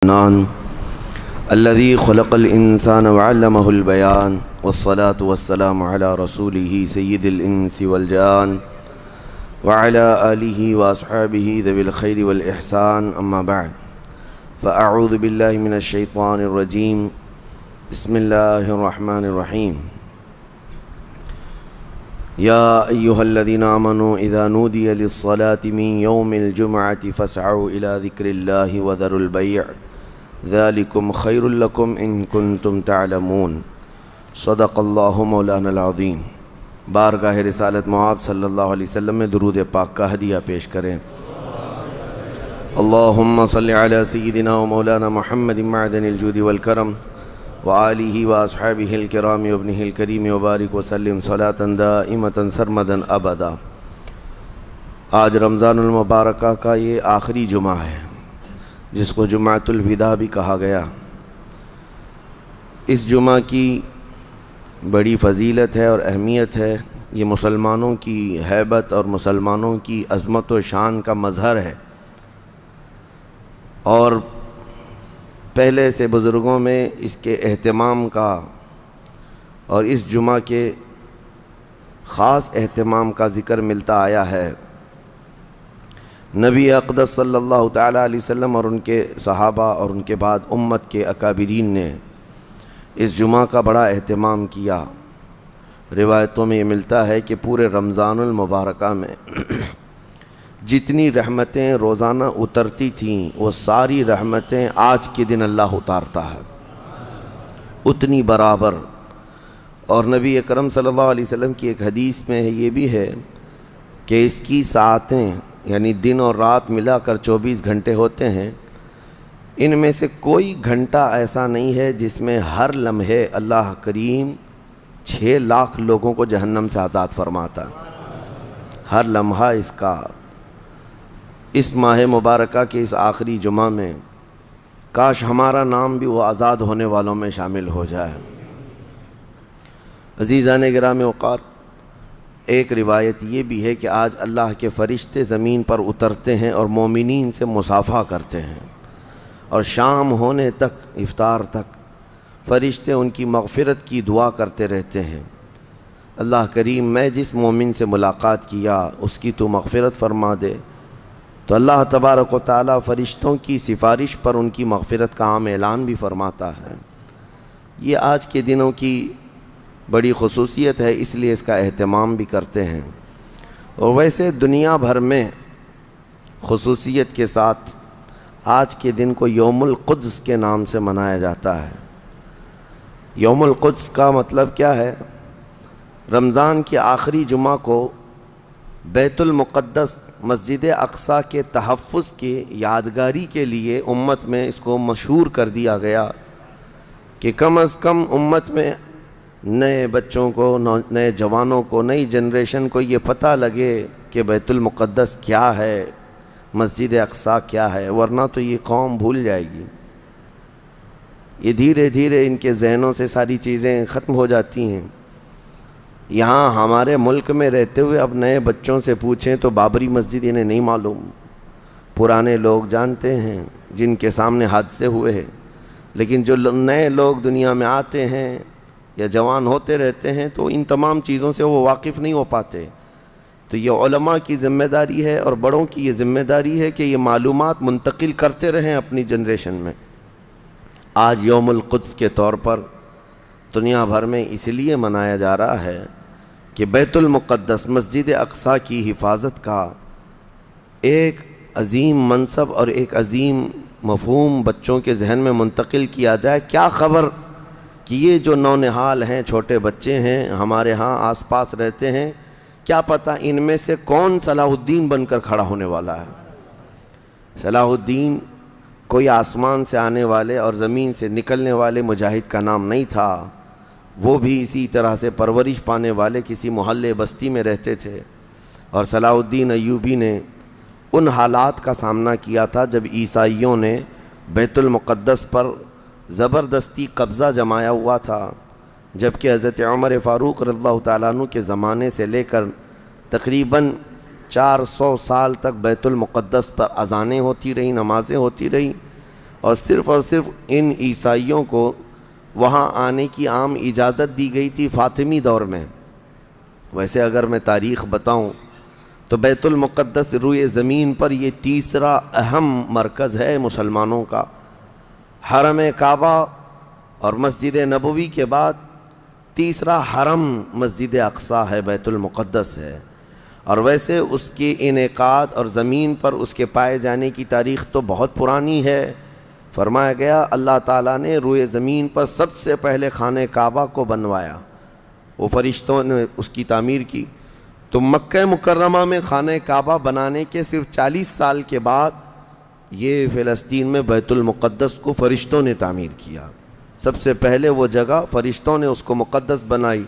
الرحمن الذي خلق الإنسان وعلمه البيان والصلاة والسلام على رسوله سيد الإنس والجان وعلى آله وأصحابه ذوي الخير والإحسان أما بعد فأعوذ بالله من الشيطان الرجيم بسم الله الرحمن الرحيم يا أيها الذين آمنوا إذا نودي للصلاة من يوم الجمعة فاسعوا إلى ذكر الله وذروا البيع ذلكم خير لكم إن كنتم تعلمون صدق اللہ مولانا العظیم۔ بارگاہ رسالت معاب صلی اللہ علیہ وسلم میں درود پاک کا ہدیہ پیش کریں۔ اللہم صلی علی سیدنا و مولانا محمد معدن الجود والکرم وآلہ واصحابہ الکرام وابنہ الکریم وبارک وسلم صلاة دائمة سرمدا ابدا۔ آج رمضان المبارکہ کا یہ آخری جمعہ ہے جس کو جمعۃ الوداع بھی کہا گیا۔ اس جمعہ کی بڑی فضیلت ہے اور اہمیت ہے۔ یہ مسلمانوں کی ہیبت اور مسلمانوں کی عظمت و شان کا مظہر ہے، اور پہلے سے بزرگوں میں اس کے اہتمام کا اور اس جمعہ کے خاص اہتمام کا ذکر ملتا آیا ہے۔ نبی اقدس صلی اللہ تعالیٰ علیہ وسلم اور ان کے صحابہ اور ان کے بعد امت کے اکابرین نے اس جمعہ کا بڑا اہتمام کیا۔ روایتوں میں یہ ملتا ہے کہ پورے رمضان المبارکہ میں جتنی رحمتیں روزانہ اترتی تھیں وہ ساری رحمتیں آج کے دن اللہ اتارتا ہے، اتنی برابر۔ اور نبی اکرم صلی اللہ علیہ وسلم کی ایک حدیث میں یہ بھی ہے کہ اس کی ساعتیں یعنی دن اور رات ملا کر 24 گھنٹے ہوتے ہیں، ان میں سے کوئی گھنٹہ ایسا نہیں ہے جس میں ہر لمحے اللہ کریم 6 لاکھ لوگوں کو جہنم سے آزاد فرماتا ہے۔ ہر لمحہ اس کا اس ماہ مبارکہ کے اس آخری جمعہ میں کاش ہمارا نام بھی وہ آزاد ہونے والوں میں شامل ہو جائے۔ عزیزان گرامی وقار، ایک روایت یہ بھی ہے کہ آج اللہ کے فرشتے زمین پر اترتے ہیں اور مومنین سے مصافحہ کرتے ہیں، اور شام ہونے تک افطار تک فرشتے ان کی مغفرت کی دعا کرتے رہتے ہیں۔ اللہ کریم میں جس مومن سے ملاقات کیا اس کی تو مغفرت فرما دے، تو اللہ تبارک و تعالیٰ فرشتوں کی سفارش پر ان کی مغفرت کا عام اعلان بھی فرماتا ہے۔ یہ آج کے دنوں کی بڑی خصوصیت ہے، اس لیے اس کا اہتمام بھی کرتے ہیں۔ اور ویسے دنیا بھر میں خصوصیت کے ساتھ آج کے دن کو یوم القدس کے نام سے منایا جاتا ہے۔ یوم القدس کا مطلب کیا ہے؟ رمضان کے آخری جمعہ کو بیت المقدس مسجد اقصیٰ کے تحفظ کی یادگاری کے لیے امت میں اس کو مشہور کر دیا گیا کہ کم از کم امت میں نئے بچوں کو، نئے جوانوں کو، نئی جنریشن کو یہ پتہ لگے کہ بیت المقدس کیا ہے، مسجد اقصیٰ کیا ہے، ورنہ تو یہ قوم بھول جائے گی۔ یہ دھیرے دھیرے ان کے ذہنوں سے ساری چیزیں ختم ہو جاتی ہیں۔ یہاں ہمارے ملک میں رہتے ہوئے اب نئے بچوں سے پوچھیں تو بابری مسجد انہیں نہیں معلوم۔ پرانے لوگ جانتے ہیں جن کے سامنے حادثے ہوئے ہیں، لیکن جو نئے لوگ دنیا میں آتے ہیں یا جوان ہوتے رہتے ہیں تو ان تمام چیزوں سے وہ واقف نہیں ہو پاتے۔ تو یہ علماء کی ذمہ داری ہے اور بڑوں کی یہ ذمہ داری ہے کہ یہ معلومات منتقل کرتے رہیں اپنی جنریشن میں۔ آج یوم القدس کے طور پر دنیا بھر میں اس لیے منایا جا رہا ہے کہ بیت المقدس مسجد اقصیٰ کی حفاظت کا ایک عظیم منصب اور ایک عظیم مفہوم بچوں کے ذہن میں منتقل کیا جائے۔ کیا خبر کہ یہ جو نونہال ہیں، چھوٹے بچے ہیں، ہمارے ہاں آس پاس رہتے ہیں، کیا پتہ ان میں سے کون صلاح الدین بن کر کھڑا ہونے والا ہے۔ صلاح الدین کوئی آسمان سے آنے والے اور زمین سے نکلنے والے مجاہد کا نام نہیں تھا، وہ بھی اسی طرح سے پرورش پانے والے کسی محلے بستی میں رہتے تھے۔ اور صلاح الدین ایوبی نے ان حالات کا سامنا کیا تھا جب عیسائیوں نے بیت المقدس پر زبردستی قبضہ جمایا ہوا تھا، جبکہ حضرت عمر فاروق رضی اللہ تعالیٰ عنہ کے زمانے سے لے کر تقریباً 400 سال تک بیت المقدس پر اذانیں ہوتی رہیں، نمازیں ہوتی رہیں، اور صرف ان عیسائیوں کو وہاں آنے کی عام اجازت دی گئی تھی فاطمی دور میں۔ ویسے اگر میں تاریخ بتاؤں تو بیت المقدس روئے زمین پر یہ تیسرا اہم مرکز ہے مسلمانوں کا۔ حرم کعبہ اور مسجد نبوی کے بعد تیسرا حرم مسجد اقصیٰ ہے، بیت المقدس ہے۔ اور ویسے اس کے انعقاد اور زمین پر اس کے پائے جانے کی تاریخ تو بہت پرانی ہے۔ فرمایا گیا اللہ تعالیٰ نے روئے زمین پر سب سے پہلے خانہ کعبہ کو بنوایا، وہ فرشتوں نے اس کی تعمیر کی۔ تو مکہ مکرمہ میں خانہ کعبہ بنانے کے صرف 40 سال کے بعد یہ فلسطین میں بیت المقدس کو فرشتوں نے تعمیر کیا۔ سب سے پہلے وہ جگہ فرشتوں نے اس کو مقدس بنائی۔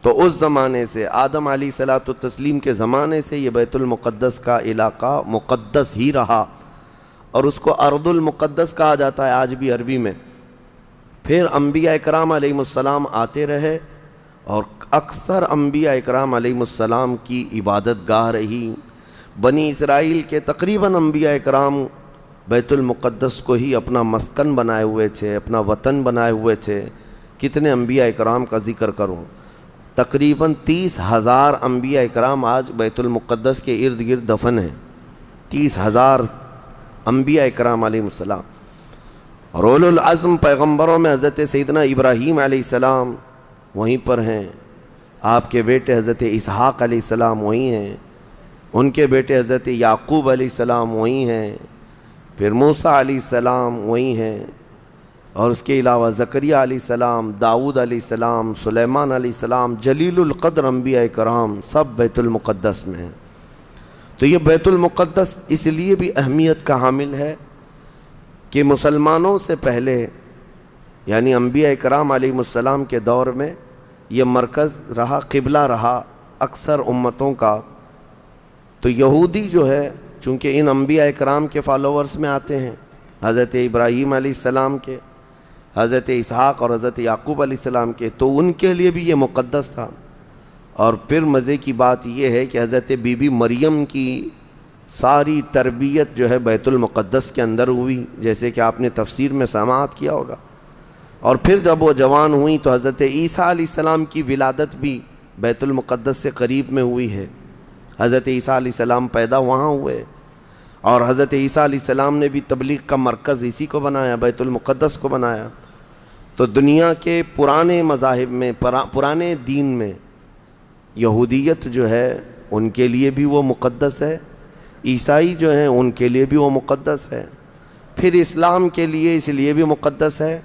تو اس زمانے سے آدم علیہ الصلوۃ والتسلیم کے زمانے سے یہ بیت المقدس کا علاقہ مقدس ہی رہا، اور اس کو ارض المقدس کہا جاتا ہے آج بھی عربی میں۔ پھر انبیاء اکرام علیہ السلام آتے رہے، اور اکثر انبیاء اکرام علیہ السلام کی عبادت گاہ رہی۔ بنی اسرائیل کے تقریباً انبیاء اکرام بیت المقدس کو ہی اپنا مسکن بنائے ہوئے تھے، اپنا وطن بنائے ہوئے تھے۔ کتنے انبیاء اکرام کا ذکر کروں، تقریباً 30,000 انبیاء اکرام آج بیت المقدس کے ارد گرد دفن ہیں۔ 30,000 انبیاء اکرام علیہ السلام۔ اور اولو العزم پیغمبروں میں حضرت سیدنا ابراہیم علیہ السلام وہیں پر ہیں، آپ کے بیٹے حضرت اسحاق علیہ السلام وہیں ہیں، ان کے بیٹے حضرت یعقوب علیہ السلام وہیں ہیں، پھر موسیٰ علیہ السلام وہیں ہیں، اور اس کے علاوہ زکریا علیہ السلام، داؤد علیہ السلام، سلیمان علیہ السلام، جلیل القدر انبیاء کرام سب بیت المقدس میں ہیں۔ تو یہ بیت المقدس اس لیے بھی اہمیت کا حامل ہے کہ مسلمانوں سے پہلے یعنی انبیاء کرام علیہ السلام کے دور میں یہ مرکز رہا، قبلہ رہا اکثر امتوں کا۔ تو یہودی جو ہے چونکہ ان انبیاء کرام کے فالوورز میں آتے ہیں، حضرت ابراہیم علیہ السلام کے، حضرت اسحاق اور حضرت یعقوب علیہ السلام کے، تو ان کے لیے بھی یہ مقدس تھا۔ اور پھر مزے کی بات یہ ہے کہ حضرت بی بی مریم کی ساری تربیت جو ہے بیت المقدس کے اندر ہوئی، جیسے کہ آپ نے تفسیر میں سماعت کیا ہوگا۔ اور پھر جب وہ جوان ہوئیں تو حضرت عیسیٰ علیہ السلام کی ولادت بھی بیت المقدس سے قریب میں ہوئی ہے۔ حضرت عیسیٰ علیہ السلام پیدا وہاں ہوئے، اور حضرت عیسیٰ علیہ السلام نے بھی تبلیغ کا مرکز اسی کو بنایا، بیت المقدس کو بنایا۔ تو دنیا کے پرانے مذاہب میں، پرانے دین میں یہودیت جو ہے ان کے لیے بھی وہ مقدس ہے، عیسائی جو ہیں ان کے لیے بھی وہ مقدس ہے، پھر اسلام کے لیے اس لیے بھی مقدس ہے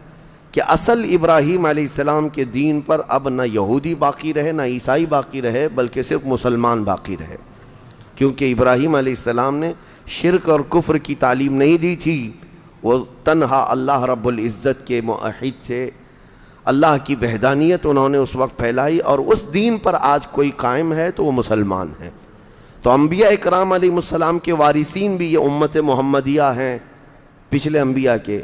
کہ اصل ابراہیم علیہ السلام کے دین پر اب نہ یہودی باقی رہے نہ عیسائی باقی رہے، بلکہ صرف مسلمان باقی رہے، کیونکہ ابراہیم علیہ السلام نے شرک اور کفر کی تعلیم نہیں دی تھی، وہ تنہا اللہ رب العزت کے موحد تھے، اللہ کی وحدانیت انہوں نے اس وقت پھیلائی، اور اس دین پر آج کوئی قائم ہے تو وہ مسلمان ہیں۔ تو انبیاء اکرام علیہ السلام کے وارثین بھی یہ امت محمدیہ ہیں پچھلے انبیاء کے۔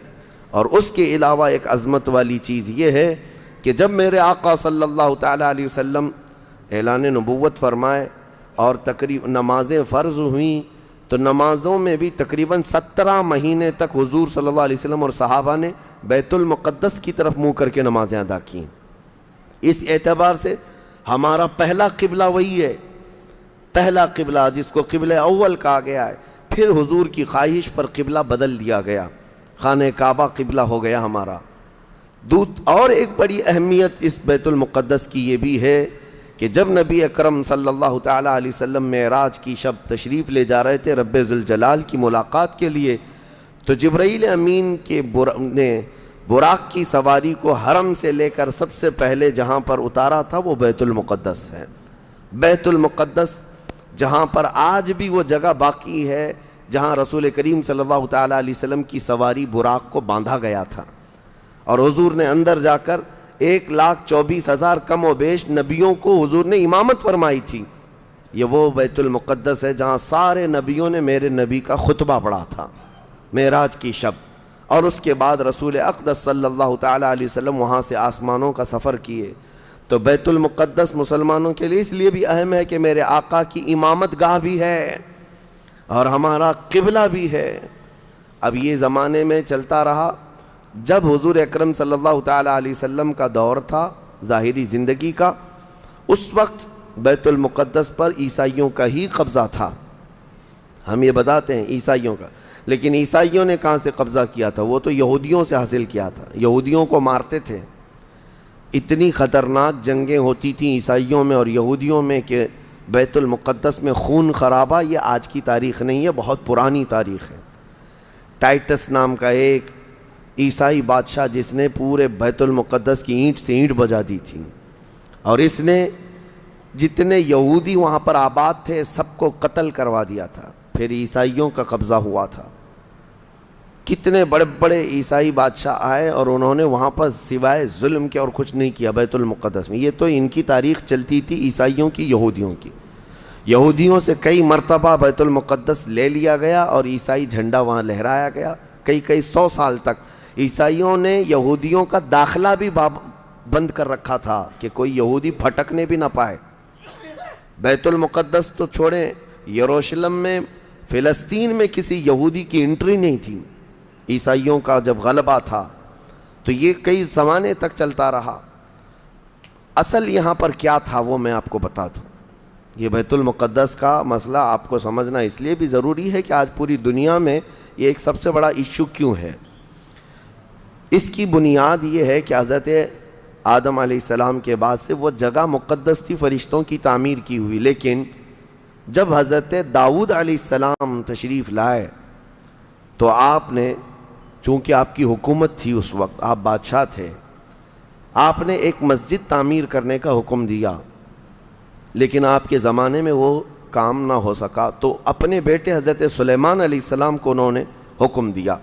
اور اس کے علاوہ ایک عظمت والی چیز یہ ہے کہ جب میرے آقا صلی اللہ تعالیٰ علیہ وسلم اعلان نبوت فرمائے اور تقریباً نمازیں فرض ہوئیں، تو نمازوں میں بھی تقریباً 17 مہینے تک حضور صلی اللہ علیہ وسلم اور صحابہ نے بیت المقدس کی طرف منہ کر کے نمازیں ادا کیں۔ اس اعتبار سے ہمارا پہلا قبلہ وہی ہے، پہلا قبلہ جس کو قبلہ اول کہا گیا ہے۔ پھر حضور کی خواہش پر قبلہ بدل دیا گیا، خانہ کعبہ قبلہ ہو گیا ہمارا۔ اور ایک بڑی اہمیت اس بیت المقدس کی یہ بھی ہے کہ جب نبی اکرم صلی اللہ تعالیٰ علیہ وسلم معراج کی شب تشریف لے جا رہے تھے رب ذوالجلال کی ملاقات کے لیے، تو جبرائیل امین کے نے براق کی سواری کو حرم سے لے کر سب سے پہلے جہاں پر اتارا تھا وہ بیت المقدس ہے۔ بیت المقدس جہاں پر آج بھی وہ جگہ باقی ہے جہاں رسول کریم صلی اللہ تعالیٰ علیہ وسلم کی سواری براق کو باندھا گیا تھا، اور حضور نے اندر جا کر 1,24,000 کم و بیش نبیوں کو حضور نے امامت فرمائی تھی۔ یہ وہ بیت المقدس ہے جہاں سارے نبیوں نے میرے نبی کا خطبہ پڑھا تھا معراج کی شب، اور اس کے بعد رسول اقدس صلی اللہ تعالیٰ علیہ وسلم وہاں سے آسمانوں کا سفر کیے۔ تو بیت المقدس مسلمانوں کے لیے اس لیے بھی اہم ہے کہ میرے آقا کی امامت گاہ بھی ہے اور ہمارا قبلہ بھی ہے۔ اب یہ زمانے میں چلتا رہا، جب حضور اکرم صلی اللہ تعالیٰ علیہ وسلم کا دور تھا ظاہری زندگی کا، اس وقت بیت المقدس پر عیسائیوں کا ہی قبضہ تھا. ہم یہ بتاتے ہیں عیسائیوں کا، لیکن عیسائیوں نے کہاں سے قبضہ کیا تھا؟ وہ تو یہودیوں سے حاصل کیا تھا. یہودیوں کو مارتے تھے. اتنی خطرناک جنگیں ہوتی تھیں عیسائیوں میں اور یہودیوں میں کہ بیت المقدس میں خون خرابہ یہ آج کی تاریخ نہیں ہے، بہت پرانی تاریخ ہے. ٹائٹس نام کا ایک عیسائی بادشاہ جس نے پورے بیت المقدس کی اینٹ سے اینٹ بجا دی تھی، اور اس نے جتنے یہودی وہاں پر آباد تھے سب کو قتل کروا دیا تھا. پھر عیسائیوں کا قبضہ ہوا تھا. کتنے بڑے بڑے عیسائی بادشاہ آئے اور انہوں نے وہاں پر سوائے ظلم کے اور کچھ نہیں کیا بیت المقدس میں. یہ تو ان کی تاریخ چلتی تھی عیسائیوں کی، یہودیوں کی. یہودیوں سے کئی مرتبہ بیت المقدس لے لیا گیا اور عیسائی جھنڈا وہاں لہرایا گیا. کئی 100 سال تک عیسائیوں نے یہودیوں کا داخلہ بھی بند کر رکھا تھا کہ کوئی یہودی پھٹکنے بھی نہ پائے. بیت المقدس تو چھوڑیں، یروشلم میں، فلسطین میں کسی یہودی کی انٹری نہیں تھی. عیسائیوں کا جب غلبہ تھا تو یہ کئی زمانے تک چلتا رہا. اصل یہاں پر کیا تھا وہ میں آپ کو بتا دوں. یہ بیت المقدس کا مسئلہ آپ کو سمجھنا اس لیے بھی ضروری ہے کہ آج پوری دنیا میں یہ ایک سب سے بڑا ایشو کیوں ہے. اس کی بنیاد یہ ہے کہ حضرت آدم علیہ السلام کے بعد سے وہ جگہ مقدس تھی، فرشتوں کی تعمیر کی ہوئی. لیکن جب حضرت داؤد علیہ السلام تشریف لائے تو آپ نے، چونکہ آپ کی حکومت تھی اس وقت، آپ بادشاہ تھے، آپ نے ایک مسجد تعمیر کرنے کا حکم دیا. لیکن آپ کے زمانے میں وہ کام نہ ہو سکا تو اپنے بیٹے حضرت سلیمان علیہ السلام کو انہوں نے حکم دیا.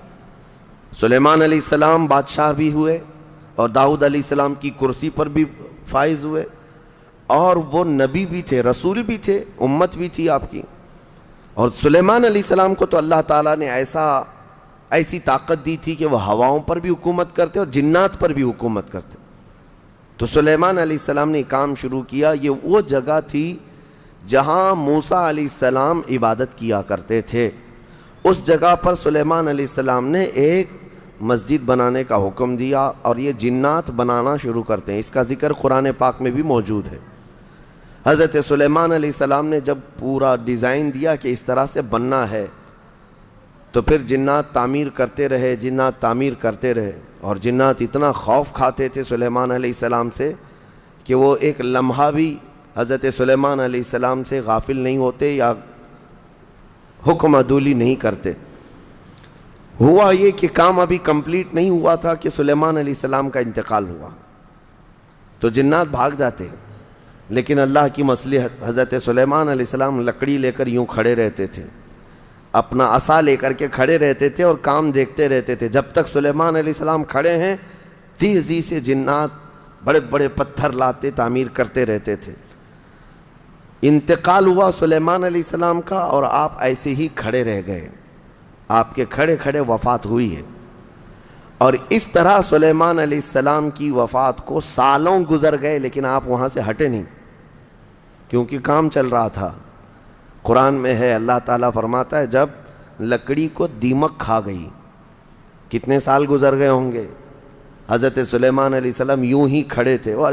سلیمان علیہ السلام بادشاہ بھی ہوئے اور داؤد علیہ السلام کی کرسی پر بھی فائز ہوئے، اور وہ نبی بھی تھے، رسول بھی تھے، امت بھی تھی آپ کی. اور سلیمان علیہ السلام کو تو اللہ تعالیٰ نے ایسی طاقت دی تھی کہ وہ ہواؤں پر بھی حکومت کرتے اور جنات پر بھی حکومت کرتے. تو سلیمان علیہ السلام نے کام شروع کیا. یہ وہ جگہ تھی جہاں موسیٰ علیہ السلام عبادت کیا کرتے تھے. اس جگہ پر سلیمان علیہ السلام نے ایک مسجد بنانے کا حکم دیا اور یہ جنات بنانا شروع کرتے ہیں. اس کا ذکر قرآن پاک میں بھی موجود ہے. حضرت سلیمان علیہ السلام نے جب پورا ڈیزائن دیا کہ اس طرح سے بننا ہے تو پھر جنات تعمیر کرتے رہے اور جنات اتنا خوف کھاتے تھے سلیمان علیہ السلام سے کہ وہ ایک لمحہ بھی حضرت سلیمان علیہ السلام سے غافل نہیں ہوتے یا حکم عدولی نہیں کرتے. ہوا یہ کہ کام ابھی کمپلیٹ نہیں ہوا تھا کہ سلیمان علیہ السلام کا انتقال ہوا تو جنات بھاگ جاتے. لیکن اللہ کی مصلحت، حضرت سلیمان علیہ السلام لکڑی لے کر یوں کھڑے رہتے تھے، اپنا عصا لے کر کے کھڑے رہتے تھے اور کام دیکھتے رہتے تھے. جب تک سلیمان علیہ السلام کھڑے ہیں تیزی سے جنات بڑے بڑے پتھر لاتے تعمیر کرتے رہتے تھے. انتقال ہوا سلیمان علیہ السلام کا اور آپ ایسے ہی کھڑے رہ گئے. آپ کے کھڑے کھڑے وفات ہوئی ہے. اور اس طرح سلیمان علیہ السلام کی وفات کو سالوں گزر گئے لیکن آپ وہاں سے ہٹے نہیں کیونکہ کام چل رہا تھا. قرآن میں ہے، اللہ تعالیٰ فرماتا ہے جب لکڑی کو دیمک کھا گئی، کتنے سال گزر گئے ہوں گے. حضرت سلیمان علیہ السلام یوں ہی کھڑے تھے. اور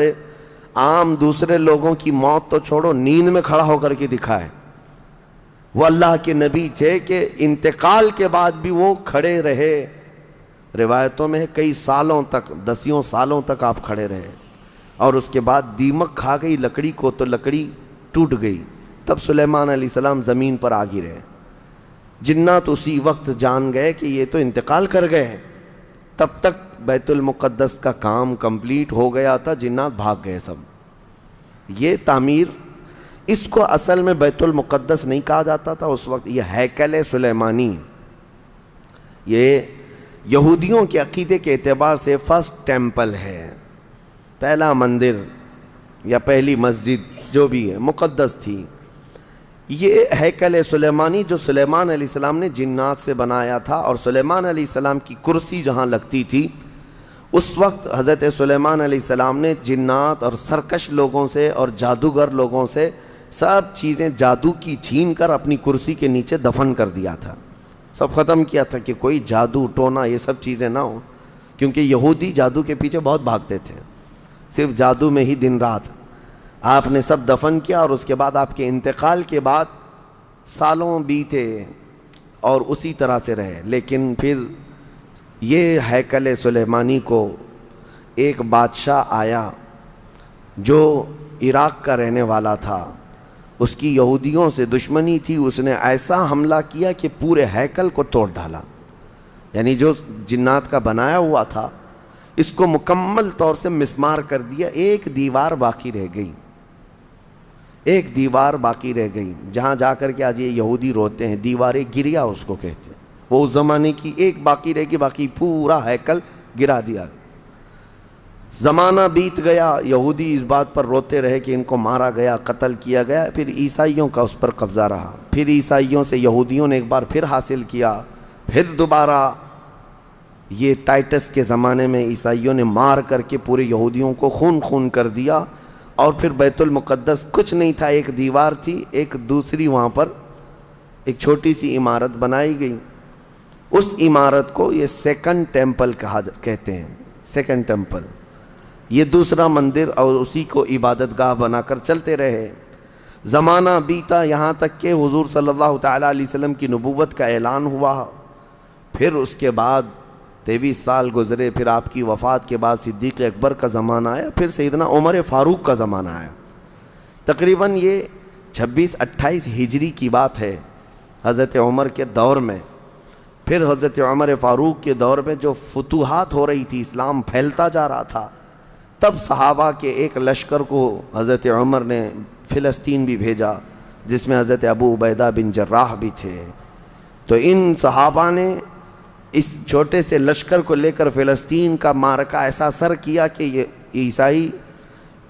عام دوسرے لوگوں کی موت تو چھوڑو، نیند میں کھڑا ہو کر کے دکھائے. وہ اللہ کے نبی تھے کہ انتقال کے بعد بھی وہ کھڑے رہے. روایتوں میں کئی سالوں تک، 10 سالوں تک آپ کھڑے رہے. اور اس کے بعد دیمک کھا گئی لکڑی کو تو لکڑی ٹوٹ گئی. تب سلیمان علیہ السلام زمین پر آ گرے. جنات اسی وقت جان گئے کہ یہ تو انتقال کر گئے ہیں. تب تک بیت المقدس کا کام کمپلیٹ ہو گیا تھا، جنات بھاگ گئے سب. یہ تعمیر، اس کو اصل میں بیت المقدس نہیں کہا جاتا تھا اس وقت، یہ ہیکل سلیمانی. یہ یہودیوں کے عقیدے کے اعتبار سے فرسٹ ٹیمپل ہے، پہلا مندر یا پہلی مسجد جو بھی ہے مقدس تھی. یہ ہیکل سلیمانی جو سلیمان علیہ السلام نے جنات سے بنایا تھا، اور سلیمان علیہ السلام کی کرسی جہاں لگتی تھی اس وقت حضرت سلیمان علیہ السلام نے جنات اور سرکش لوگوں سے اور جادوگر لوگوں سے سب چیزیں جادو کی چھین کر اپنی کرسی کے نیچے دفن کر دیا تھا. سب ختم کیا تھا کہ کوئی جادو ٹونا یہ سب چیزیں نہ ہوں، کیونکہ یہودی جادو کے پیچھے بہت بھاگتے تھے، صرف جادو میں ہی دن رات۔ آپ نے سب دفن کیا، اور اس کے بعد آپ کے انتقال کے بعد سالوں بیتے اور اسی طرح سے رہے۔ لیکن پھر یہ ہیکل سلیمانی کو ایک بادشاہ آیا جو عراق کا رہنے والا تھا، اس کی یہودیوں سے دشمنی تھی، اس نے ایسا حملہ کیا کہ پورے ہیکل کو توڑ ڈالا، یعنی جو جنات کا بنایا ہوا تھا اس کو مکمل طور سے مسمار کر دیا، ایک دیوار باقی رہ گئی، ایک دیوار باقی رہ گئی، جہاں جا کر کے آج یہ یہودی روتے ہیں، دیواریں گریا اس کو کہتے ہیں، وہ اس زمانے کی ایک باقی رہ گئی، باقی پورا ہیکل گرا دیا۔ زمانہ بیت گیا، یہودی اس بات پر روتے رہے کہ ان کو مارا گیا، قتل کیا گیا، پھر عیسائیوں کا اس پر قبضہ رہا، پھر عیسائیوں سے یہودیوں نے ایک بار پھر حاصل کیا، پھر دوبارہ یہ ٹائٹس کے زمانے میں عیسائیوں نے مار کر کے پورے یہودیوں کو خون خون کر دیا، اور پھر بیت المقدس کچھ نہیں تھا، ایک دیوار تھی، ایک دوسری وہاں پر ایک چھوٹی سی عمارت بنائی گئی، اس عمارت کو یہ سیکنڈ ٹیمپل کہتے ہیں، سیکنڈ ٹیمپل، یہ دوسرا مندر، اور اسی کو عبادت گاہ بنا کر چلتے رہے۔ زمانہ بیتا یہاں تک کہ حضور صلی اللہ تعالیٰ علیہ وسلم کی نبوت کا اعلان ہوا، پھر اس کے بعد 23 سال گزرے، پھر آپ کی وفات کے بعد صدیق اکبر کا زمانہ آیا، پھر سیدنا عمر فاروق کا زمانہ آیا۔ تقریباً یہ 26-28 ہجری کی بات ہے، حضرت عمر کے دور میں۔ پھر حضرت عمر فاروق کے دور میں جو فتوحات ہو رہی تھی، اسلام پھیلتا جا رہا تھا، تب صحابہ کے ایک لشکر کو حضرت عمر نے فلسطین بھی بھیجا، جس میں حضرت ابو عبیدہ بن جراح بھی تھے۔ تو ان صحابہ نے اس چھوٹے سے لشکر کو لے کر فلسطین کا معرکہ ایسا سر کیا کہ یہ عیسائی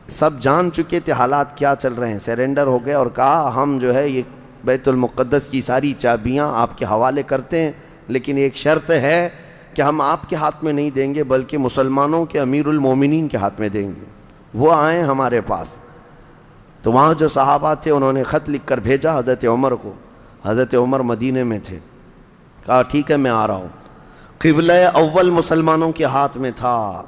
سب جان چکے تھے حالات کیا چل رہے ہیں، سیرنڈر ہو گئے اور کہا ہم جو ہے یہ بیت المقدس کی ساری چابیاں آپ کے حوالے کرتے ہیں، لیکن ایک شرط ہے کہ ہم آپ کے ہاتھ میں نہیں دیں گے بلکہ مسلمانوں کے امیر المومنین کے ہاتھ میں دیں گے، وہ آئیں ہمارے پاس۔ تو وہاں جو صحابہ تھے انہوں نے خط لکھ کر بھیجا حضرت عمر کو، حضرت عمر مدینے میں تھے، کہا ٹھیک ہے میں آ رہا ہوں۔ قبلہ اول مسلمانوں کے ہاتھ میں تھا،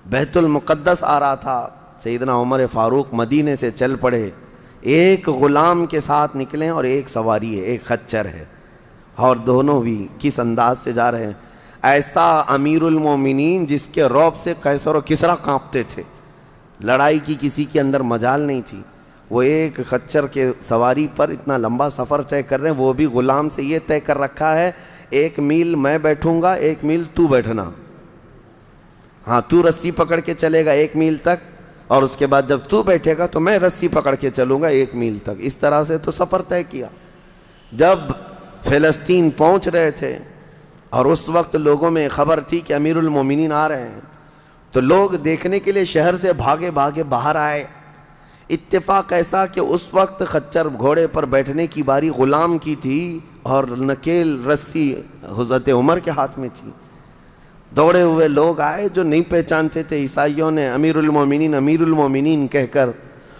بیت المقدس آ رہا تھا، سیدنا عمر فاروق مدینے سے چل پڑے، ایک غلام کے ساتھ نکلیں اور ایک سواری ہے، ایک خچر ہے، اور دونوں بھی کس انداز سے جا رہے ہیں، ایسا امیر المومنین جس کے رعب سے قیصر و کسریٰ کانپتے تھے، لڑائی کی کسی کے اندر مجال نہیں تھی، وہ ایک خچر کے سواری پر اتنا لمبا سفر طے کر رہے ہیں، وہ بھی غلام سے یہ طے کر رکھا ہے 1 میل میں بیٹھوں گا، 1 میل تو بیٹھنا، ہاں تو رسی پکڑ کے چلے گا 1 میل تک، اور اس کے بعد جب تو بیٹھے گا تو میں رسی پکڑ کے چلوں گا 1 میل تک، اس طرح سے تو سفر طے کیا۔ جب فلسطین پہنچ رہے تھے اور اس وقت لوگوں میں خبر تھی کہ امیر المومنین آ رہے ہیں، تو لوگ دیکھنے کے لیے شہر سے بھاگے بھاگے باہر آئے۔ اتفاق ایسا کہ اس وقت خچر گھوڑے پر بیٹھنے کی باری غلام کی تھی اور نکیل رسی حضرت عمر کے ہاتھ میں تھی۔ دوڑے ہوئے لوگ آئے جو نہیں پہچانتے تھے، عیسائیوں نے امیر المومنین کہہ کر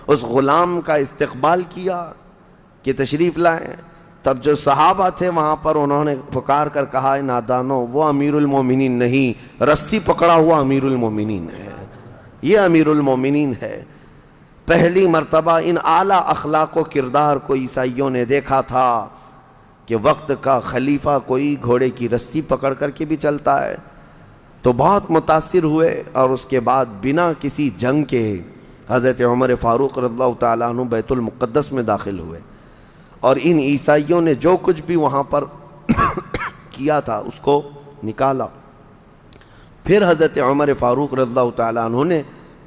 اس غلام کا استقبال کیا کہ تشریف لائیں۔ تب جو صحابہ تھے وہاں پر انہوں نے پکار کر کہا نادانو، وہ امیر المومنین نہیں، رسی پکڑا ہوا امیر المومنین ہے، یہ امیر المومنین ہے۔ پہلی مرتبہ ان اعلیٰ اخلاق و کردار کو عیسائیوں نے دیکھا تھا کہ وقت کا خلیفہ کوئی گھوڑے کی رسی پکڑ کر کے بھی چلتا ہے، تو بہت متاثر ہوئے، اور اس کے بعد بنا کسی جنگ کے حضرت عمر فاروق رضی اللہ تعالیٰ عنہ بیت المقدس میں داخل ہوئے، اور ان عیسائیوں نے جو کچھ بھی وہاں پر کیا تھا اس کو نکالا۔ پھر حضرت عمر فاروق رضی اللہ تعالیٰ عنہ نے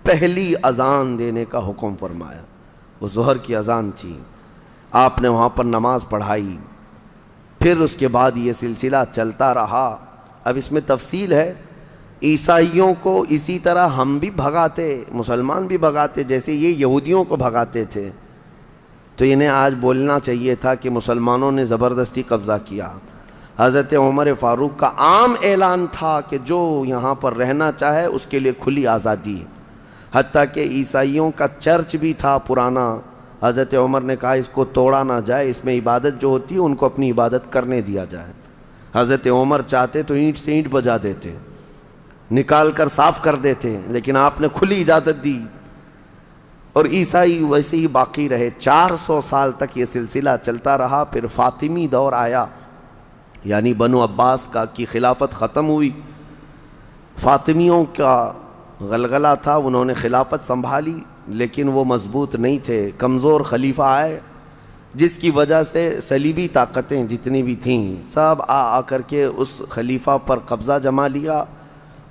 پہلی اذان دینے کا حکم فرمایا، وہ ظہر کی اذان تھی، آپ نے وہاں پر نماز پڑھائی۔ پھر اس کے بعد یہ سلسلہ چلتا رہا۔ اب اس میں تفصیل ہے، عیسائیوں کو اسی طرح ہم بھی بھگاتے، مسلمان بھی بھگاتے، جیسے یہ یہودیوں کو بھگاتے تھے، تو انہیں آج بولنا چاہیے تھا کہ مسلمانوں نے زبردستی قبضہ کیا۔ حضرت عمر فاروق کا عام اعلان تھا کہ جو یہاں پر رہنا چاہے اس کے لیے کھلی آزادی ہے، حتیٰ کہ عیسائیوں کا چرچ بھی تھا پرانا، حضرت عمر نے کہا اس کو توڑا نہ جائے، اس میں عبادت جو ہوتی ہے ان کو اپنی عبادت کرنے دیا جائے۔ حضرت عمر چاہتے تو اینٹ سے اینٹ بجا دیتے، نکال کر صاف کر دیتے، لیکن آپ نے کھلی اجازت دی، اور عیسائی ویسے ہی باقی رہے۔ 400 سال تک یہ سلسلہ چلتا رہا۔ پھر فاطمی دور آیا، یعنی بنو عباس کی خلافت ختم ہوئی، فاطمیوں کا غلغلہ تھا، انہوں نے خلافت سنبھالی، لیکن وہ مضبوط نہیں تھے، کمزور خلیفہ آئے، جس کی وجہ سے صلیبی طاقتیں جتنی بھی تھیں سب آ کر کے اس خلیفہ پر قبضہ جما لیا،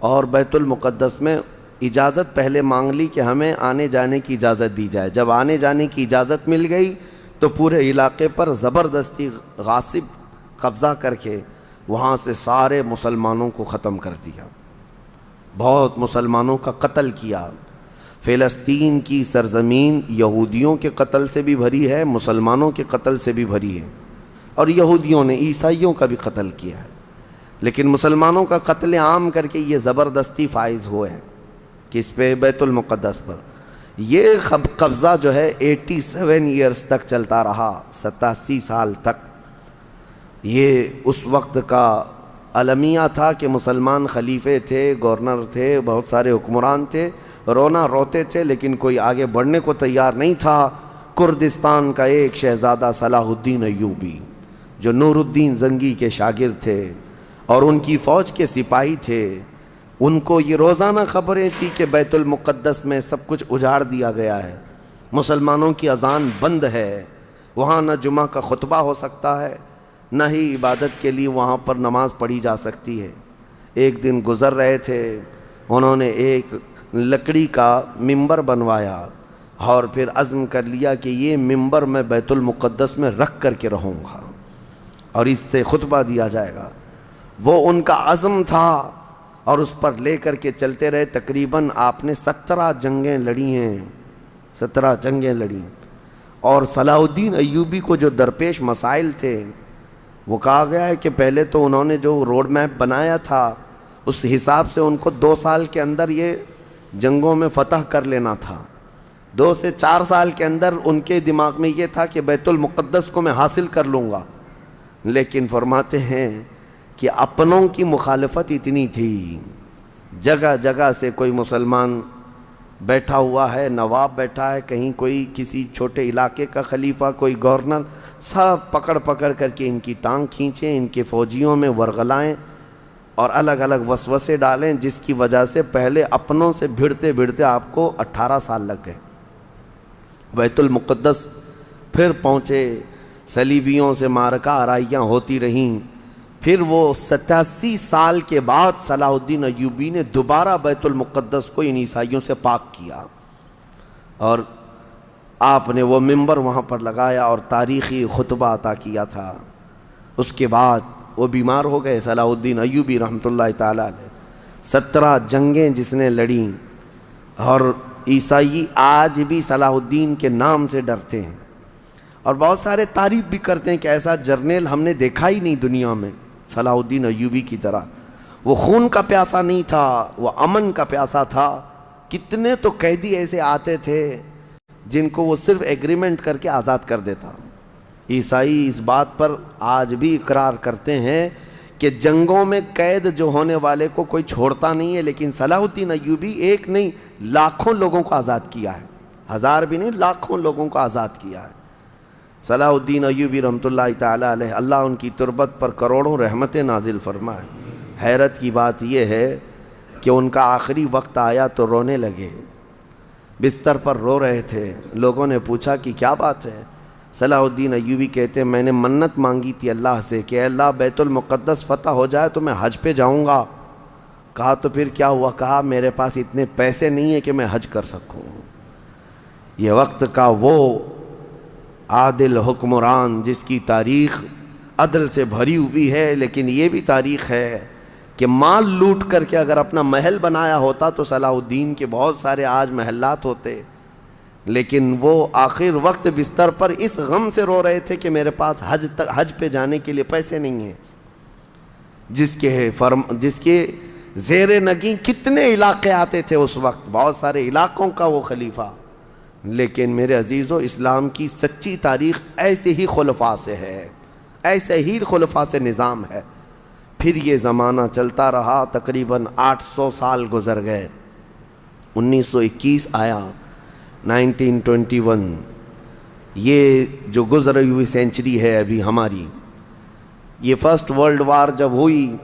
اور بیت المقدس میں اجازت پہلے مانگ لی کہ ہمیں آنے جانے کی اجازت دی جائے۔ جب آنے جانے کی اجازت مل گئی تو پورے علاقے پر زبردستی غاصب قبضہ کر کے وہاں سے سارے مسلمانوں کو ختم کر دیا، بہت مسلمانوں کا قتل کیا۔ فلسطین کی سرزمین یہودیوں کے قتل سے بھی بھری ہے، مسلمانوں کے قتل سے بھی بھری ہے، اور یہودیوں نے عیسائیوں کا بھی قتل کیا ہے، لیکن مسلمانوں کا قتل عام کر کے یہ زبردستی فائز ہوئے ہیں کس پہ؟ بیت المقدس پر۔ یہ قبضہ جو ہے 87 ایئرز تک چلتا رہا، 87 سال تک۔ یہ اس وقت کا المیہ تھا کہ مسلمان خلیفے تھے، گورنر تھے، بہت سارے حکمران تھے، رونا روتے تھے، لیکن کوئی آگے بڑھنے کو تیار نہیں تھا۔ کردستان کا ایک شہزادہ صلاح الدین ایوبی، جو نور الدین زنگی کے شاگرد تھے اور ان کی فوج کے سپاہی تھے، ان کو یہ روزانہ خبریں تھی کہ بیت المقدس میں سب کچھ اجاڑ دیا گیا ہے، مسلمانوں کی اذان بند ہے، وہاں نہ جمعہ کا خطبہ ہو سکتا ہے، نہ ہی عبادت کے لیے وہاں پر نماز پڑھی جا سکتی ہے۔ ایک دن گزر رہے تھے، انہوں نے ایک لکڑی کا ممبر بنوایا اور پھر عزم کر لیا کہ یہ ممبر میں بیت المقدس میں رکھ کر کے رہوں گا اور اس سے خطبہ دیا جائے گا۔ وہ ان کا عزم تھا اور اس پر لے کر کے چلتے رہے۔ تقریباً آپ نے 17 جنگیں لڑی ہیں، 17 جنگیں لڑی، اور صلاح الدین ایوبی کو جو درپیش مسائل تھے وہ کہا گیا ہے کہ پہلے تو انہوں نے جو روڈ میپ بنایا تھا اس حساب سے ان کو 2 سال کے اندر یہ جنگوں میں فتح کر لینا تھا۔ 2 سے 4 سال کے اندر ان کے دماغ میں یہ تھا کہ بیت المقدس کو میں حاصل کر لوں گا، لیکن فرماتے ہیں کہ اپنوں کی مخالفت اتنی تھی، جگہ جگہ سے کوئی مسلمان بیٹھا ہوا ہے، نواب بیٹھا ہے، کہیں کوئی کسی چھوٹے علاقے کا خلیفہ، کوئی گورنر، سب پکڑ پکڑ کر کے ان کی ٹانگ کھینچیں، ان کے فوجیوں میں ورغلائیں اور الگ الگ وسوسے ڈالیں، جس کی وجہ سے پہلے اپنوں سے بھڑتے بھڑتے آپ کو 18 سال لگ گئے۔ بیت المقدس پھر پہنچے، صلیبیوں سے معرکہ آرائیاں ہوتی رہیں، پھر وہ 87 سال کے بعد صلاح الدین ایوبی نے دوبارہ بیت المقدس کو ان عیسائیوں سے پاک کیا، اور آپ نے وہ ممبر وہاں پر لگایا اور تاریخی خطبہ عطا کیا تھا۔ اس کے بعد وہ بیمار ہو گئے صلاح الدین ایوبی رحمۃ اللہ تعالیٰ علیہ۔ 17 جنگیں جس نے لڑیں، اور عیسائی آج بھی صلاح الدین کے نام سے ڈرتے ہیں، اور بہت سارے تعریف بھی کرتے ہیں کہ ایسا جرنیل ہم نے دیکھا ہی نہیں دنیا میں صلاح الدین ایوبی کی طرح۔ وہ خون کا پیاسا نہیں تھا، وہ امن کا پیاسا تھا۔ کتنے تو قیدی ایسے آتے تھے جن کو وہ صرف ایگریمنٹ کر کے آزاد کر دیتا۔ عیسائی اس بات پر آج بھی اقرار کرتے ہیں کہ جنگوں میں قید جو ہونے والے کو کوئی چھوڑتا نہیں ہے، لیکن صلاح الدین ایوبی ایک نہیں لاکھوں لوگوں کو آزاد کیا ہے، 1000 بھی نہیں، لاکھوں لوگوں کو آزاد کیا ہے۔ صلاح الدین ایوبی رحمۃ اللہ تعالیٰ علیہ، اللہ ان کی تربت پر کروڑوں رحمتیں نازل فرمائے۔ حیرت کی بات یہ ہے کہ ان کا آخری وقت آیا تو رونے لگے، بستر پر رو رہے تھے۔ لوگوں نے پوچھا کہ کیا بات ہے؟ صلاح الدین ایوبی کہتے ہیں میں نے منت مانگی تھی اللہ سے کہ اے اللہ بیت المقدس فتح ہو جائے تو میں حج پہ جاؤں گا۔ کہا تو پھر کیا ہوا؟ کہا میرے پاس اتنے پیسے نہیں ہیں کہ میں حج کر سکوں۔ یہ وقت کا وہ عادل حکمران جس کی تاریخ عدل سے بھری ہوئی ہے، لیکن یہ بھی تاریخ ہے کہ مال لوٹ کر کے اگر اپنا محل بنایا ہوتا تو صلاح الدین کے بہت سارے آج محلات ہوتے، لیکن وہ آخر وقت بستر پر اس غم سے رو رہے تھے کہ میرے پاس حج پہ جانے کے لیے پیسے نہیں ہیں، جس کے زیر نگیں کتنے علاقے آتے تھے اس وقت، بہت سارے علاقوں کا وہ خلیفہ۔ لیکن میرے عزیزو، اسلام کی سچی تاریخ ایسے ہی خلفاء سے ہے، ایسے ہی خلفاء سے نظام ہے۔ پھر یہ زمانہ چلتا رہا، تقریباً 800 سال گزر گئے، 1921 آیا، 1921، یہ جو گزری ہوئی سینچری ہے ابھی ہماری، یہ فرسٹ ورلڈ وار جب ہوئی،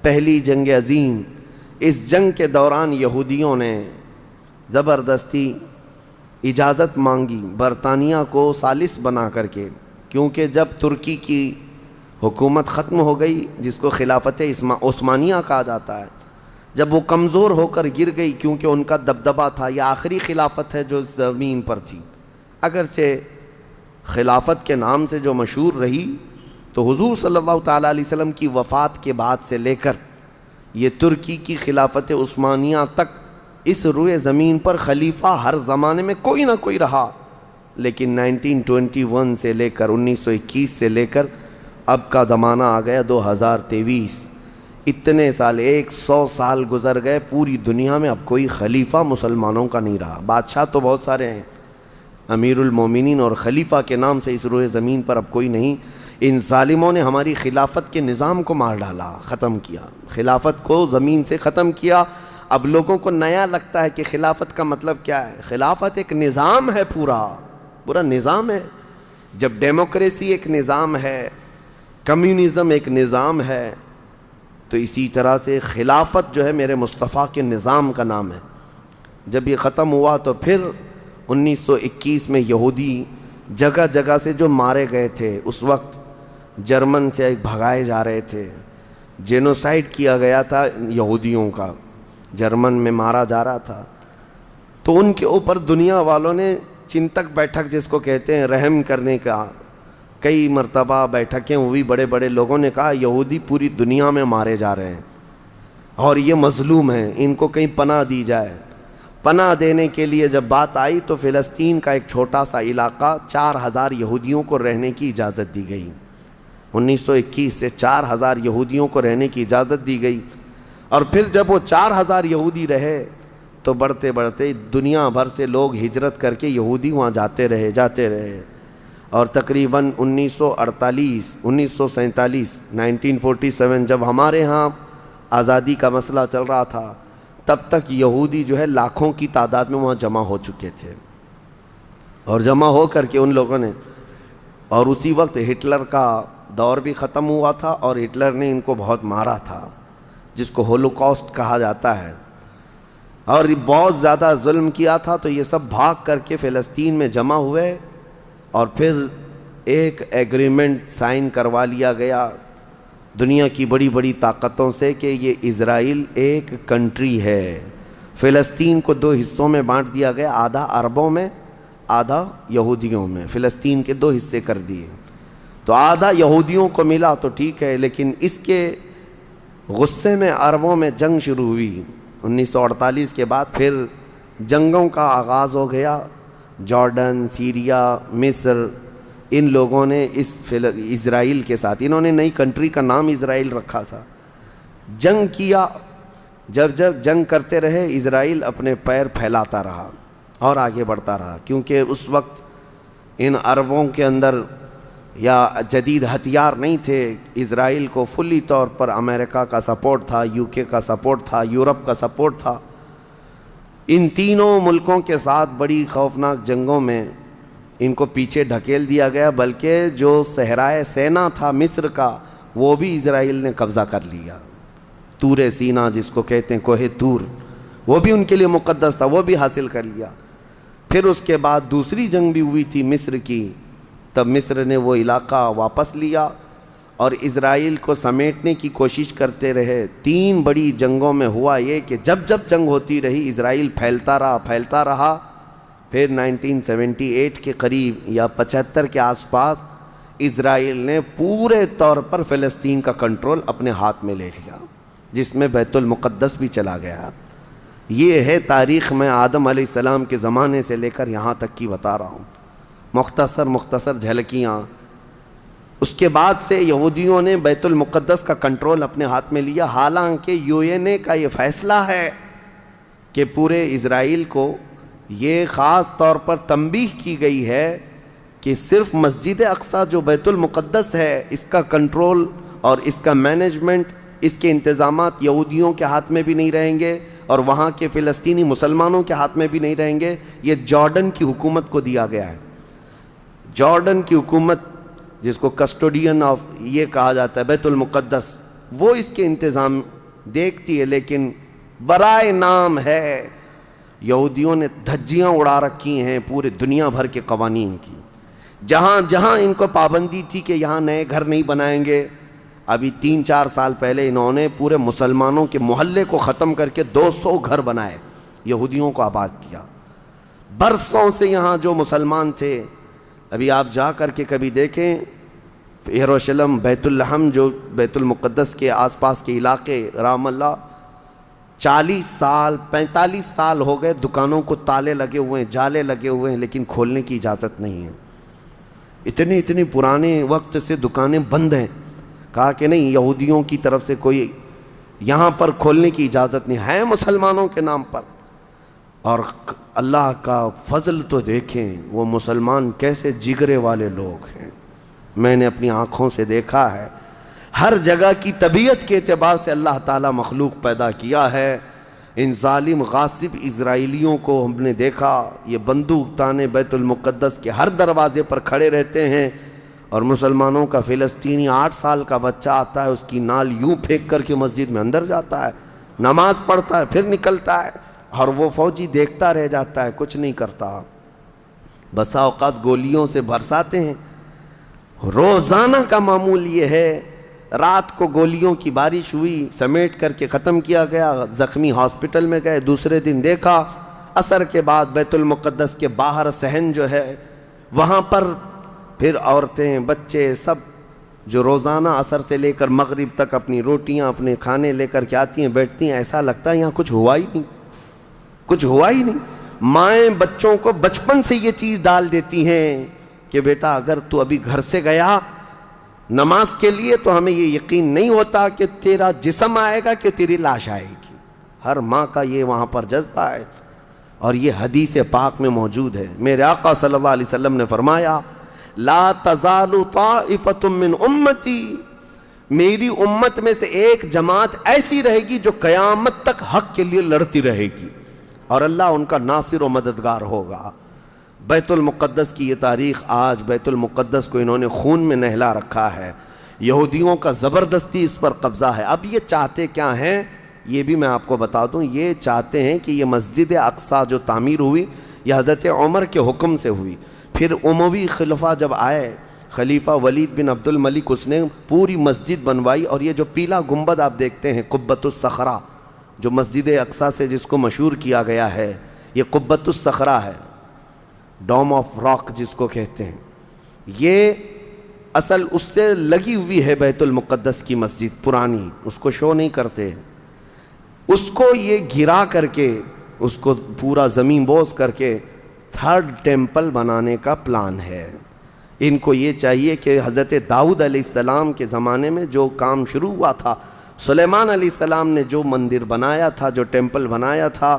پہلی جنگ عظیم، اس جنگ کے دوران یہودیوں نے زبردستی اجازت مانگی برطانیہ کو ثالث بنا کر کے، کیونکہ جب ترکی کی حکومت ختم ہو گئی، جس کو خلافت عثمانیہ کہا جاتا ہے، جب وہ کمزور ہو کر گر گئی، کیونکہ ان کا دبدبہ تھا، یہ آخری خلافت ہے جو زمین پر تھی، اگرچہ خلافت کے نام سے جو مشہور رہی، تو حضور صلی اللہ تعالیٰ علیہ وسلم کی وفات کے بعد سے لے کر یہ ترکی کی خلافت عثمانیہ تک اس روئے زمین پر خلیفہ ہر زمانے میں کوئی نہ کوئی رہا، لیکن 1921 سے لے کر 1921 سے لے کر اب کا زمانہ آ گیا 2023، اتنے سال، 100 سال گزر گئے، پوری دنیا میں اب کوئی خلیفہ مسلمانوں کا نہیں رہا۔ بادشاہ تو بہت سارے ہیں، امیر المومنین اور خلیفہ کے نام سے اس روئے زمین پر اب کوئی نہیں۔ ان ظالموں نے ہماری خلافت کے نظام کو مار ڈالا، ختم کیا، خلافت کو زمین سے ختم کیا۔ اب لوگوں کو نیا لگتا ہے کہ خلافت کا مطلب کیا ہے۔ خلافت ایک نظام ہے، پورا نظام ہے۔ جب ڈیموکریسی ایک نظام ہے، کمیونزم ایک نظام ہے، تو اسی طرح سے خلافت جو ہے میرے مصطفیٰ کے نظام کا نام ہے۔ جب یہ ختم ہوا تو پھر 1921 میں یہودی جگہ جگہ سے جو مارے گئے تھے، اس وقت جرمن سے بھگائے جا رہے تھے، جینوسائیڈ کیا گیا تھا یہودیوں کا، جرمن میں مارا جا رہا تھا، تو ان کے اوپر دنیا والوں نے چنتک بیٹھک جس کو کہتے ہیں رحم کرنے کا، کئی مرتبہ بیٹھکیں ہوئی، بڑے بڑے لوگوں نے کہا یہودی پوری دنیا میں مارے جا رہے ہیں اور یہ مظلوم ہیں، ان کو کہیں پناہ دی جائے۔ پناہ دینے کے لیے جب بات آئی تو فلسطین کا ایک چھوٹا سا علاقہ 4000 یہودیوں کو رہنے کی اجازت دی گئی۔ 1921 سے 4000 یہودیوں کو رہنے کی اجازت دی گئی، اور پھر جب وہ 4000 یہودی رہے تو بڑھتے بڑھتے دنیا بھر سے لوگ ہجرت کر کے یہودی وہاں جاتے رہے، اور تقریباً 1948 1947 1947 جب ہمارے ہاں آزادی کا مسئلہ چل رہا تھا، تب تک یہودی جو ہے لاکھوں کی تعداد میں وہاں جمع ہو چکے تھے، اور جمع ہو کر کے ان لوگوں نے، اور اسی وقت ہٹلر کا دور بھی ختم ہوا تھا، اور ہٹلر نے ان کو بہت مارا تھا، جس کو ہولوکاسٹ کہا جاتا ہے، اور بہت زیادہ ظلم کیا تھا۔ تو یہ سب بھاگ کر کے فلسطین میں جمع ہوئے، اور پھر ایک ایگریمنٹ سائن کروا لیا گیا دنیا کی بڑی بڑی طاقتوں سے کہ یہ اسرائیل ایک کنٹری ہے۔ فلسطین کو 2 حصوں میں بانٹ دیا گیا، آدھا عربوں میں، آدھا یہودیوں میں، فلسطین کے 2 حصے کر دیے۔ تو آدھا یہودیوں کو ملا تو ٹھیک ہے، لیکن اس کے غصے میں عربوں میں جنگ شروع ہوئی 1948 کے بعد، پھر جنگوں کا آغاز ہو گیا۔ جارڈن، سیریا، مصر، ان لوگوں نے اسرائیل کے ساتھ، انہوں نے نئی کنٹری کا نام اسرائیل رکھا تھا، جنگ کیا۔ جب جنگ کرتے رہے، اسرائیل اپنے پیر پھیلاتا رہا اور آگے بڑھتا رہا، کیونکہ اس وقت ان عربوں کے اندر یا جدید ہتھیار نہیں تھے۔ اسرائیل کو فلی طور پر امریکہ کا سپورٹ تھا، UK کا سپورٹ تھا، یورپ کا سپورٹ تھا۔ ان تینوں ملکوں کے ساتھ بڑی خوفناک جنگوں میں ان کو پیچھے ڈھکیل دیا گیا، بلکہ جو صحرائے سینا تھا مصر کا، وہ بھی اسرائیل نے قبضہ کر لیا۔ طور سینا جس کو کہتے ہیں، کوہ طور، وہ بھی ان کے لیے مقدس تھا، وہ بھی حاصل کر لیا۔ پھر اس کے بعد دوسری جنگ بھی ہوئی تھی مصر کی، تب مصر نے وہ علاقہ واپس لیا اور اسرائیل کو سمیٹنے کی کوشش کرتے رہے۔ 3 بڑی جنگوں میں ہوا یہ کہ جب جنگ ہوتی رہی، اسرائیل پھیلتا رہا۔ پھر 1978 کے قریب یا 75 کے آس پاس اسرائیل نے پورے طور پر فلسطین کا کنٹرول اپنے ہاتھ میں لے لیا، جس میں بیت المقدس بھی چلا گیا۔ یہ ہے تاریخ میں آدم علیہ السلام کے زمانے سے لے کر یہاں تک کی بتا رہا ہوں، مختصر جھلکیاں۔ اس کے بعد سے یہودیوں نے بیت المقدس کا کنٹرول اپنے ہاتھ میں لیا، حالانکہ UN کا یہ فیصلہ ہے کہ پورے اسرائیل کو یہ خاص طور پر تنبیہ کی گئی ہے کہ صرف مسجد اقصیٰ جو بیت المقدس ہے، اس کا کنٹرول اور اس کا مینجمنٹ اس کے انتظامات یہودیوں کے ہاتھ میں بھی نہیں رہیں گے اور وہاں کے فلسطینی مسلمانوں کے ہاتھ میں بھی نہیں رہیں گے، یہ جارڈن کی حکومت کو دیا گیا ہے۔ جارڈن کی حکومت جس کو کسٹوڈین آف یہ کہا جاتا ہے بیت المقدس، وہ اس کے انتظام دیکھتی ہے، لیکن برائے نام ہے یہودیوں نے دھجیاں اڑا رکھی ہیں پورے دنیا بھر کے قوانین کی، جہاں جہاں ان کو پابندی تھی کہ یہاں نئے گھر نہیں بنائیں گے۔ ابھی 3-4 سال پہلے انہوں نے پورے مسلمانوں کے محلے کو ختم کر کے 200 گھر بنائے، یہودیوں کو آباد کیا۔ برسوں سے یہاں جو مسلمان تھے، ابھی آپ جا کر کے کبھی دیکھیں یروشلم، بیت الحم جو بیت المقدس کے آس پاس کے علاقے، رام اللہ 40 سال 45 سال ہو گئے دکانوں کو تالے لگے ہوئے ہیں، جالے لگے ہوئے ہیں، لیکن کھولنے کی اجازت نہیں ہے۔ اتنے پرانے وقت سے دکانیں بند ہیں، کہا کہ نہیں یہودیوں کی طرف سے کوئی یہاں پر کھولنے کی اجازت نہیں ہے، مسلمانوں کے نام پر۔ اور اللہ کا فضل تو دیکھیں، وہ مسلمان کیسے جگرے والے لوگ ہیں، میں نے اپنی آنکھوں سے دیکھا ہے۔ ہر جگہ کی طبیعت کے اعتبار سے اللہ تعالیٰ مخلوق پیدا کیا ہے۔ ان ظالم غاصب اسرائیلیوں کو ہم نے دیکھا، یہ بندوق تانے بیت المقدس کے ہر دروازے پر کھڑے رہتے ہیں، اور مسلمانوں کا فلسطینی 8 سال کا بچہ آتا ہے، اس کی نال یوں پھینک کر کے مسجد میں اندر جاتا ہے، نماز پڑھتا ہے، پھر نکلتا ہے، اور وہ فوجی دیکھتا رہ جاتا ہے، کچھ نہیں کرتا۔ بسا اوقات گولیوں سے برساتے ہیں، روزانہ کا معمول یہ ہے۔ رات کو گولیوں کی بارش ہوئی، سمیٹ کر کے ختم کیا گیا، زخمی ہاسپٹل میں گئے، دوسرے دن دیکھا عصر کے بعد بیت المقدس کے باہر صحن جو ہے وہاں پر پھر عورتیں بچے سب جو روزانہ عصر سے لے کر مغرب تک اپنی روٹیاں اپنے کھانے لے کر کے آتی ہیں، بیٹھتی ہیں، ایسا لگتا ہے یہاں کچھ ہوا ہی نہیں، کچھ ہوا ہی نہیں۔ مائیں بچوں کو بچپن سے یہ چیز ڈال دیتی ہیں کہ بیٹا اگر تو ابھی گھر سے گیا نماز کے لیے تو ہمیں یہ یقین نہیں ہوتا کہ تیرا جسم آئے گا کہ تیری لاش آئے گی۔ ہر ماں کا یہ وہاں پر جذبہ ہے، اور یہ حدیث پاک میں موجود ہے۔ میرے آقا صلی اللہ علیہ وسلم نے فرمایا لا تزال طائفۃ من امتی، میری امت میں سے ایک جماعت ایسی رہے گی جو قیامت تک حق کے لیے لڑتی رہے گی، اور اللہ ان کا ناصر و مددگار ہوگا۔ بیت المقدس کی یہ تاریخ آج، بیت المقدس کو انہوں نے خون میں نہلا رکھا ہے، یہودیوں کا زبردستی اس پر قبضہ ہے۔ اب یہ چاہتے کیا ہیں یہ بھی میں آپ کو بتا دوں، یہ چاہتے ہیں کہ یہ مسجد اقصیٰ جو تعمیر ہوئی یہ حضرت عمر کے حکم سے ہوئی، پھر اموی خلفاء جب آئے، خلیفہ ولید بن عبد الملک، اس نے پوری مسجد بنوائی، اور یہ جو پیلا گنبد آپ دیکھتے ہیں قبۃ الصخرہ جو مسجد اقصیٰ سے جس کو مشہور کیا گیا ہے، یہ قبۃ الصخرہ ہے، ڈوم آف راک جس کو کہتے ہیں، یہ اصل اس سے لگی ہوئی ہے بیت المقدس کی مسجد پرانی، اس کو شو نہیں کرتے، اس کو یہ گرا کر کے اس کو پورا زمین بوس کر کے 3rd ٹیمپل بنانے کا پلان ہے۔ ان کو یہ چاہیے کہ حضرت داؤد علیہ السلام کے زمانے میں جو کام شروع ہوا تھا، سلیمان علیہ السلام نے جو مندر بنایا تھا، جو ٹیمپل بنایا تھا،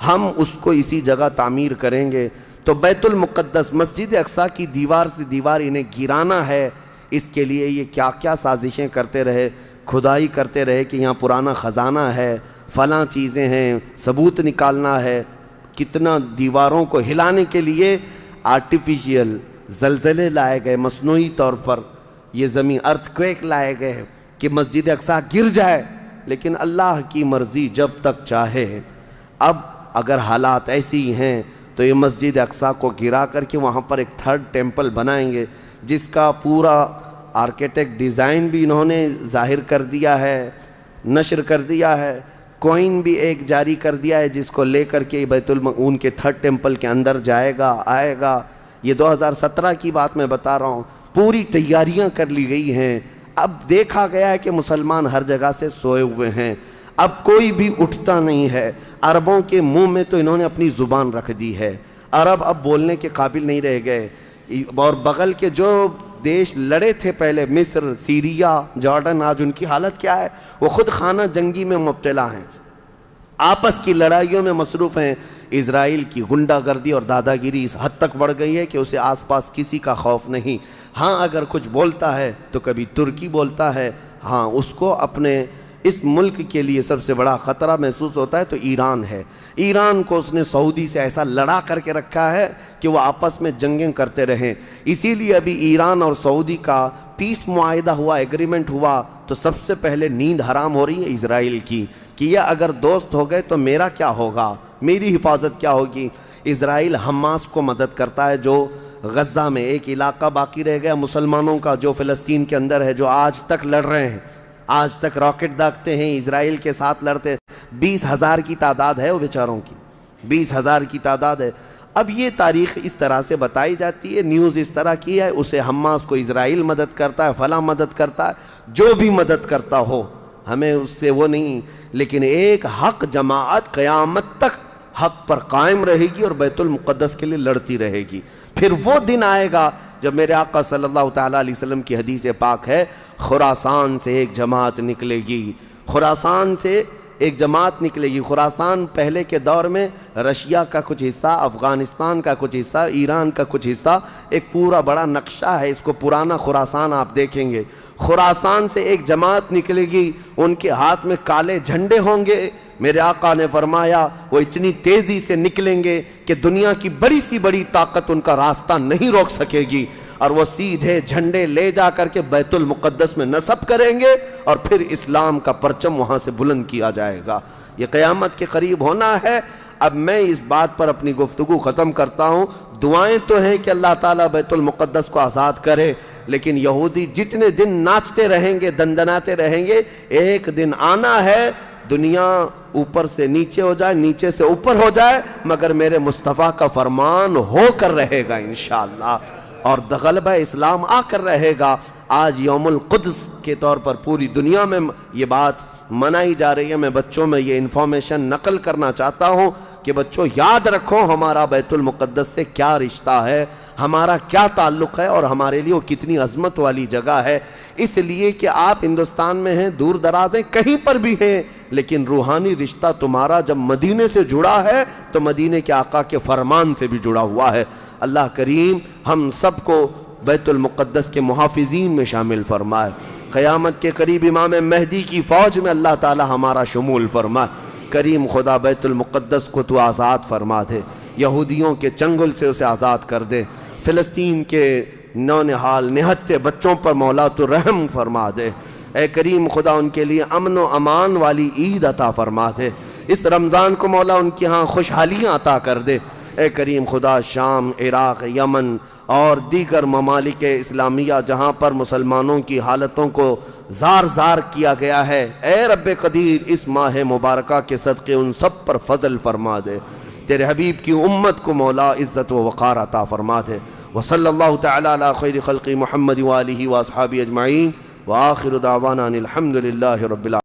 ہم اس کو اسی جگہ تعمیر کریں گے۔ تو بیت المقدس مسجد اقصیٰ کی دیوار سے دیوار انہیں گرانا ہے، اس کے لیے یہ کیا کیا سازشیں کرتے رہے، کھدائی کرتے رہے کہ یہاں پرانا خزانہ ہے، فلاں چیزیں ہیں، ثبوت نکالنا ہے۔ کتنا دیواروں کو ہلانے کے لیے آرٹیفیشیل زلزلے لائے گئے، مصنوعی طور پر یہ زمین ارتھ کویک لائے گئے کہ مسجد اقصیٰ گر جائے، لیکن اللہ کی مرضی جب تک چاہے۔ اب اگر حالات ایسی ہیں تو یہ مسجد اقصیٰ کو گرا کر کے وہاں پر ایک 3rd ٹیمپل بنائیں گے، جس کا پورا آرکیٹیکٹ ڈیزائن بھی انہوں نے ظاہر کر دیا ہے، نشر کر دیا ہے، کوئن بھی ایک جاری کر دیا ہے جس کو لے کر کے ان کے 3rd ٹیمپل کے اندر جائے گا، آئے گا۔ یہ 2017 کی بات میں بتا رہا ہوں، پوری تیاریاں کر لی گئی ہیں۔ اب دیکھا گیا ہے کہ مسلمان ہر جگہ سے سوئے ہوئے ہیں، اب کوئی بھی اٹھتا نہیں ہے۔ عربوں کے منہ میں تو انہوں نے اپنی زبان رکھ دی ہے، عرب اب بولنے کے قابل نہیں رہ گئے، اور بغل کے جو دیش لڑے تھے پہلے، مصر، سیریا، جارڈن، آج ان کی حالت کیا ہے؟ وہ خود خانہ جنگی میں مبتلا ہیں، آپس کی لڑائیوں میں مصروف ہیں۔ اسرائیل کی غنڈہ گردی اور دادا گیری اس حد تک بڑھ گئی ہے کہ اسے آس پاس کسی کا خوف نہیں۔ ہاں اگر کچھ بولتا ہے تو کبھی ترکی بولتا ہے، ہاں اس کو اپنے اس ملک کے لیے سب سے بڑا خطرہ محسوس ہوتا ہے تو ایران ہے۔ ایران کو اس نے سعودی سے ایسا لڑا کر کے رکھا ہے کہ وہ آپس میں جنگیں کرتے رہیں، اسی لیے ابھی ایران اور سعودی کا پیس معاہدہ ہوا، ایگریمنٹ ہوا، تو سب سے پہلے نیند حرام ہو رہی ہے اسرائیل کی کہ یہ اگر دوست ہو گئے تو میرا کیا ہوگا، میری حفاظت کیا ہوگی۔ اسرائیل حماس کو مدد کرتا ہے، جو غزہ میں ایک علاقہ باقی رہ گیا مسلمانوں کا جو فلسطین کے اندر ہے، جو آج تک لڑ رہے ہیں، آج تک راکٹ داغتے ہیں، اسرائیل کے ساتھ لڑتے ہیں۔ 20,000 کی تعداد ہے وہ بیچاروں کی، 20,000 کی تعداد ہے۔ اب یہ تاریخ اس طرح سے بتائی جاتی ہے، نیوز اس طرح کی ہے، اسے حماس کو اسرائیل مدد کرتا ہے، فلاں مدد کرتا ہے، جو بھی مدد کرتا ہو ہمیں اس سے وہ نہیں، لیکن ایک حق جماعت قیامت تک حق پر قائم رہے گی اور بیت المقدس کے لیے لڑتی رہے گی۔ پھر وہ دن آئے گا جب میرے آقا صلی اللہ تعالیٰ علیہ وسلم کی حدیث پاک ہے، خراسان سے ایک جماعت نکلے گی، خراسان سے ایک جماعت نکلے گی۔ خراسان پہلے کے دور میں رشیا کا کچھ حصہ، افغانستان کا کچھ حصہ، ایران کا کچھ حصہ، ایک پورا بڑا نقشہ ہے، اس کو پرانا خراسان آپ دیکھیں گے۔ خراسان سے ایک جماعت نکلے گی، ان کے ہاتھ میں کالے جھنڈے ہوں گے۔ میرے آقا نے فرمایا وہ اتنی تیزی سے نکلیں گے کہ دنیا کی بڑی سی بڑی طاقت ان کا راستہ نہیں روک سکے گی، اور وہ سیدھے جھنڈے لے جا کر کے بیت المقدس میں نصب کریں گے، اور پھر اسلام کا پرچم وہاں سے بلند کیا جائے گا۔ یہ قیامت کے قریب ہونا ہے۔ اب میں اس بات پر اپنی گفتگو ختم کرتا ہوں۔ دعائیں تو ہیں کہ اللہ تعالیٰ بیت المقدس کو آزاد کرے، لیکن یہودی جتنے دن ناچتے رہیں گے، دندناتے رہیں گے، ایک دن آنا ہے دنیا اوپر سے نیچے ہو جائے، نیچے سے اوپر ہو جائے، مگر میرے مصطفیٰ کا فرمان ہو کر رہے گا انشاءاللہ، اور غلبہ اسلام آ کر رہے گا۔ آج یوم القدس کے طور پر پوری دنیا میں یہ بات منائی جا رہی ہے۔ میں بچوں میں یہ انفارمیشن نقل کرنا چاہتا ہوں کہ بچوں یاد رکھو ہمارا بیت المقدس سے کیا رشتہ ہے، ہمارا کیا تعلق ہے، اور ہمارے لیے وہ کتنی عظمت والی جگہ ہے۔ اس لیے کہ آپ ہندوستان میں ہیں، دور دراز ہیں، کہیں پر بھی ہیں، لیکن روحانی رشتہ تمہارا جب مدینے سے جڑا ہے تو مدینے کے آقا کے فرمان سے بھی جڑا ہوا ہے۔ اللہ کریم ہم سب کو بیت المقدس کے محافظین میں شامل فرمائے۔ قیامت کے قریب امام مہدی کی فوج میں اللہ تعالی ہمارا شمول فرمائے۔ کریم خدا بیت المقدس کو تو آزاد فرما دے، یہودیوں کے چنگل سے اسے آزاد کر دے، فلسطین کے نونہال نہتے بچوں پر مولا تو رحم فرما دے۔ اے کریم خدا ان کے لیے امن و امان والی عید عطا فرما دے، اس رمضان کو مولا ان کی ہاں خوشحالیاں عطا کر دے۔ اے کریم خدا شام، عراق، یمن اور دیگر ممالک اسلامیہ جہاں پر مسلمانوں کی حالتوں کو زار زار کیا گیا ہے، اے رب قدیر اس ماہ مبارکہ کے صدقے ان سب پر فضل فرما دے۔ تیرے حبیب کی امت کو مولا عزت و وقار عطا فرما دے۔ وصلی اللہ تعالی علی خیر خلق محمد وآلہ واصحابہ اجمعین، وآخر دعوانا ان الحمد للہ رب العالمین۔